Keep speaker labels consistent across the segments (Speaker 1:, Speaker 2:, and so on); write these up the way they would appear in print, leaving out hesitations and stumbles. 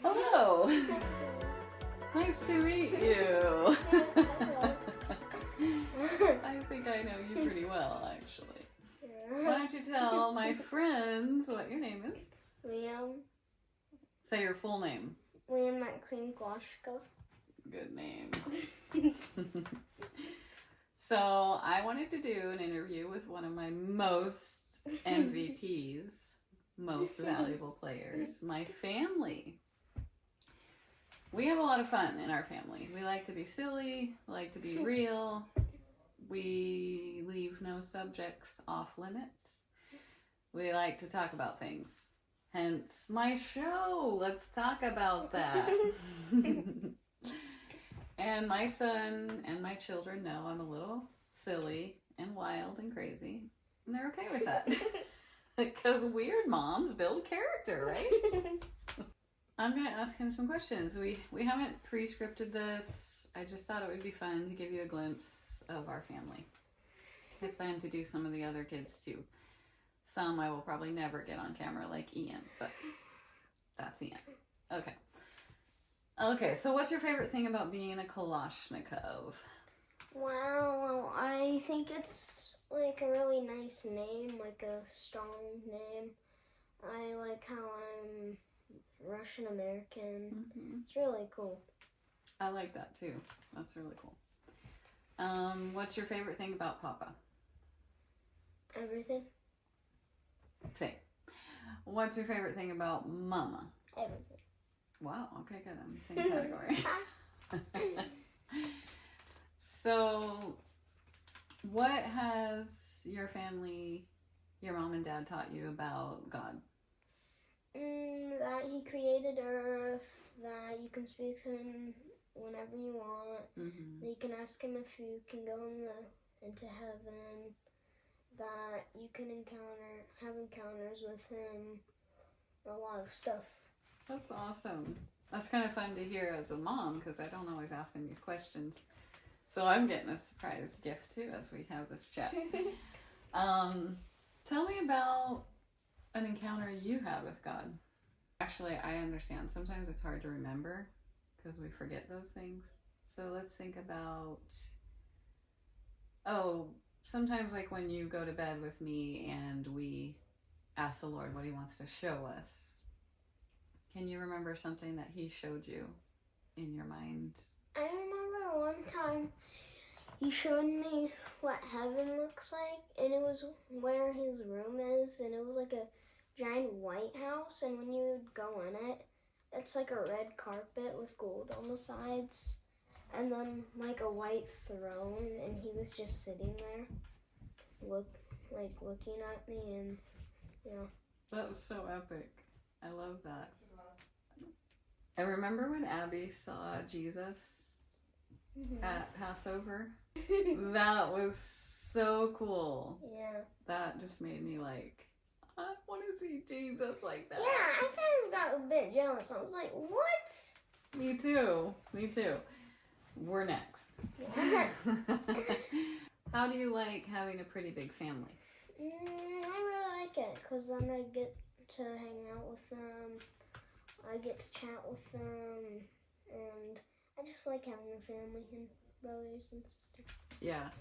Speaker 1: Hello. Nice to meet you. I think I know you pretty well, actually. Why don't you tell my friends what your name is?
Speaker 2: Liam.
Speaker 1: Say your full name.
Speaker 2: Liam Maxine Gloshko.
Speaker 1: Good name. So I wanted to do an interview with one of my most MVPs, most valuable players, my family. We have a lot of fun in our family. We like to be silly, like to be real. We leave no subjects off limits. We like to talk about things. Hence my show. Let's talk about that. And my son and my children know I'm a little silly and wild and crazy. And they're okay with that. Because weird moms build character, right? I'm going to ask him some questions. We haven't pre-scripted this. I just thought it would be fun to give you a glimpse of our family. I plan to do some of the other kids too. Some I will probably never get on camera like Ian, but that's Ian. Okay. Okay, so what's your favorite thing about being a Kalashnikov?
Speaker 2: Wow, I think it's like a really nice name, like a strong name. I like how I'm Russian American.
Speaker 1: Mm-hmm.
Speaker 2: It's really cool.
Speaker 1: I like that too. That's really cool. What's your favorite thing about Papa?
Speaker 2: Everything.
Speaker 1: Say. What's your favorite thing about Mama?
Speaker 2: Everything.
Speaker 1: Wow, okay, good. I'm in the same category. So, what has your family, your mom and dad taught you about God?
Speaker 2: That he created Earth, that you can speak to him whenever you want,
Speaker 1: Mm-hmm.
Speaker 2: that you can ask him if you can go into heaven, that you can have encounters with him, a lot of stuff.
Speaker 1: That's awesome. That's kind of fun to hear as a mom because I don't always ask him these questions. So I'm getting a surprise gift too as we have this chat. Tell me about an encounter you had with God. Actually, I understand. Sometimes it's hard to remember because we forget those things. So let's think about, sometimes like when you go to bed with me and we ask the Lord what he wants to show us. Can you remember something that he showed you in your mind?
Speaker 2: I remember one time he showed me what heaven looks like, and it was where his room is, and it was like a giant white house, and when you would go in it, it's like a red carpet with gold on the sides, and then like a white throne, and he was just sitting there, looking at me, and
Speaker 1: That was so epic. I love that. I remember when Abby saw Jesus at Passover. That was so cool.
Speaker 2: Yeah.
Speaker 1: That just made me like, I want to see Jesus like that.
Speaker 2: Yeah, I kind of got a bit jealous. I was like, what?
Speaker 1: Me too. Me too. We're next. How do you like having a pretty big family?
Speaker 2: I really like it because then I get to hang out with them. I get to chat with them, and I just like having a family and brothers and sisters.
Speaker 1: Yeah.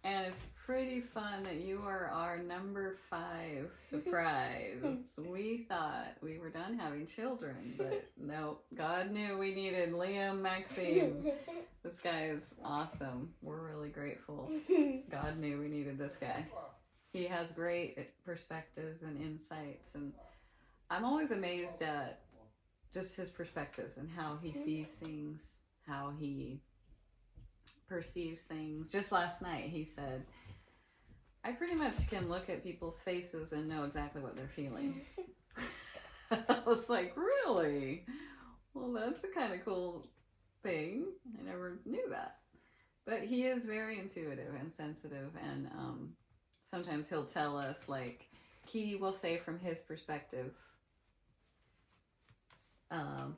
Speaker 1: And it's pretty fun that you are our number 5 surprise. We thought we were done having children, but no, God knew we needed Liam Maxine. This guy is awesome. We're really grateful. God knew we needed this guy. He has great perspectives and insights, and I'm always amazed at just his perspectives and how he sees things, how he perceives things. Just last night he said, I pretty much can look at people's faces and know exactly what they're feeling. I was like, really? Well, that's a kind of cool thing. I never knew that. But he is very intuitive and sensitive, and sometimes he'll tell us, like, he will say from his perspective,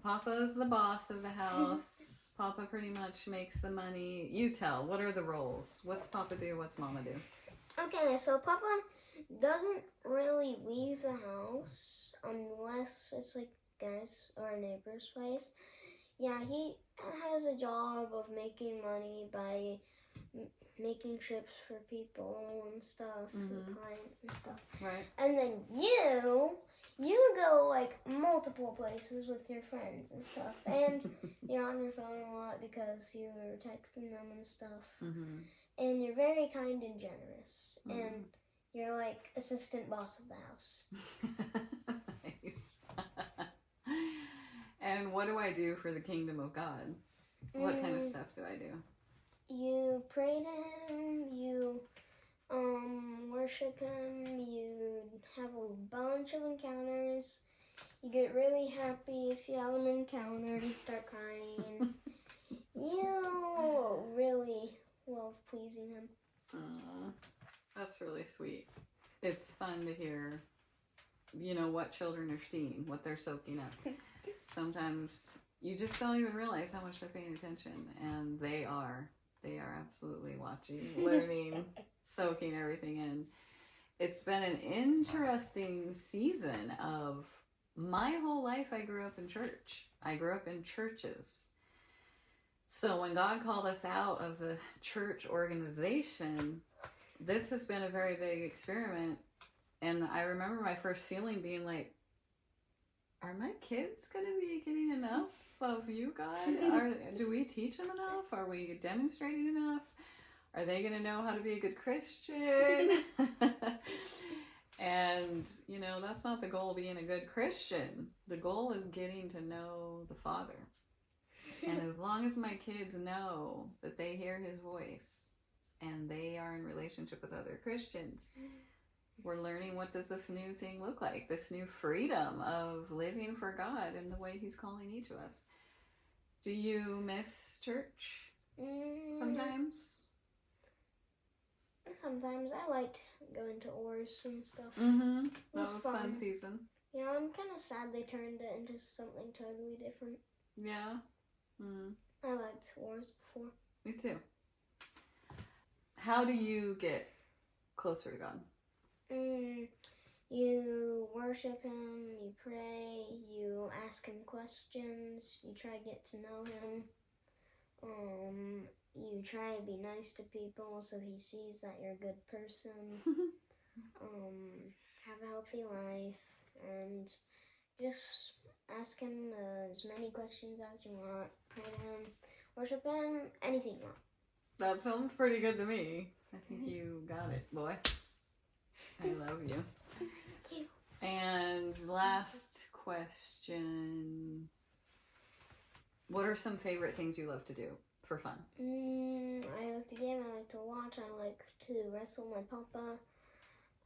Speaker 1: Papa's the boss of the house. Papa pretty much makes the money. You tell, what are the roles? What's Papa do? What's Mama do?
Speaker 2: Okay, so Papa doesn't really leave the house unless it's like guy's or a neighbor's place. Yeah, he has a job of making money by making trips for people and stuff, for clients and stuff.
Speaker 1: Right.
Speaker 2: And then you go like multiple places with your friends and stuff, and you're on your phone a lot because you're texting them and stuff. And you're very kind and generous, and you're like assistant boss of the house.
Speaker 1: Nice. And what do I do for the kingdom of God? What kind of stuff do I do?
Speaker 2: You pray to him, you worship him, you have a bunch of encounters, you get really happy if you have an encounter and start crying. You really love pleasing him.
Speaker 1: That's really sweet. It's fun to hear, what children are seeing, what they're soaking up. Sometimes you just don't even realize how much they're paying attention, and they are absolutely watching, learning, soaking everything in. It's been an interesting season of my whole life. I grew up in church. I grew up in churches. So when God called us out of the church organization, this has been a very big experiment. And I remember my first feeling being like, are my kids going to be getting enough of you, God? Do we teach them enough? Are we demonstrating enough? Are they going to know how to be a good Christian? And, that's not the goal of being a good Christian. The goal is getting to know the Father. And as long as my kids know that they hear his voice and they are in relationship with other Christians, we're learning, what does this new thing look like? This new freedom of living for God in the way he's calling each of us. Do you miss church sometimes?
Speaker 2: Sometimes. I liked going to Oars and stuff.
Speaker 1: That was fun season.
Speaker 2: Yeah, I'm kind of sad they turned it into something totally different.
Speaker 1: Yeah.
Speaker 2: I liked Oars before.
Speaker 1: Me too. How do you get closer to God?
Speaker 2: You worship him, you pray, you ask him questions, you try to get to know him. You try to be nice to people so he sees that you're a good person. Have a healthy life, and just ask him as many questions as you want. Pray to him, worship him, anything you want.
Speaker 1: That sounds pretty good to me. I think you got it, boy. I love you.
Speaker 2: Thank you.
Speaker 1: And last question. What are some favorite things you love to do for fun?
Speaker 2: I like to game, I like to watch, I like to wrestle my papa,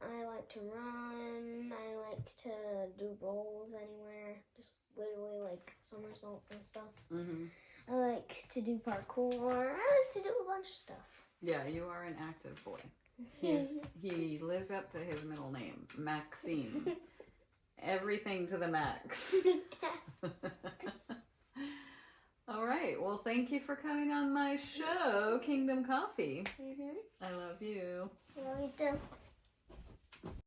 Speaker 2: I like to run, I like to do rolls anywhere, just literally like somersaults and stuff. I like to do parkour, I like to do a bunch of stuff.
Speaker 1: Yeah, you are an active boy. He lives up to his middle name, Maxime. Everything to the max. All right. Well, thank you for coming on my show, Kingdom Coffee. I love you.
Speaker 2: Love you too.